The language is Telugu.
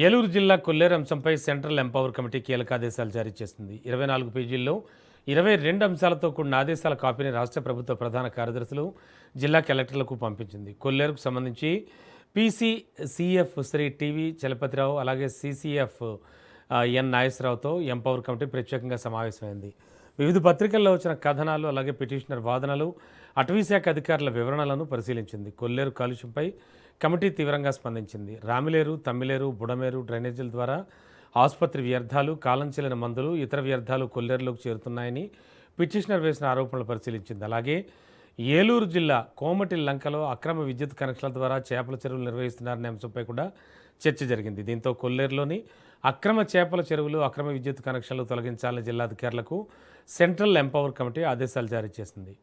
ఏలూరు జిల్లా కొల్లేరు అంశంపై సెంట్రల్ ఎంపవర్ కమిటీ కీలక ఆదేశాలు జారీ చేసింది. 24 పేజీల్లో 22 అంశాలతో కూడిన ఆదేశాల కాపీని రాష్ట్ర ప్రభుత్వ ప్రధాన కార్యదర్శులు జిల్లా కలెక్టర్లకు పంపించింది. కొల్లేరుకు సంబంధించి పీసీసీఎఫ్ శ్రీ టీవీ చలపతిరావు, అలాగే సీసీఎఫ్ ఎన్ నాగేశ్వరరావుతో ఎంపవర్ కమిటీ ప్రత్యేకంగా సమావేశమైంది. వివిధ పత్రికల్లో వచ్చిన కథనాలు, అలాగే పిటిషనర్ వాదనలు, అటవీశాఖ అధికారుల వివరణలను పరిశీలించింది. కొల్లేరు కాలుష్యంపై కమిటీ తీవ్రంగా స్పందించింది. రామిలేరు, తమ్మిలేరు, బుడమేరు డ్రైనేజీల ద్వారా ఆసుపత్రి వ్యర్థాలు, కాలం చెల్లిన మందులు, ఇతర వ్యర్థాలు కొల్లేరులోకి చేరుతున్నాయని పిటిషనర్ వేసిన ఆరోపణలు పరిశీలించింది. అలాగే ఏలూరు జిల్లా కోమటి లంకలో అక్రమ విద్యుత్ కనెక్షన్ల ద్వారా చేపల చెరువులు నిర్వహిస్తున్నారనే అంశంపై కూడా చర్చ జరిగింది. దీంతో కొల్లేరులోని అక్రమ చేపల చెరువులు, అక్రమ విద్యుత్ కనెక్షన్లు తొలగించాలని జిల్లా అధికారులకు సెంట్రల్ ఎంపవర్ కమిటీ ఆదేశాలు జారీ చేసింది.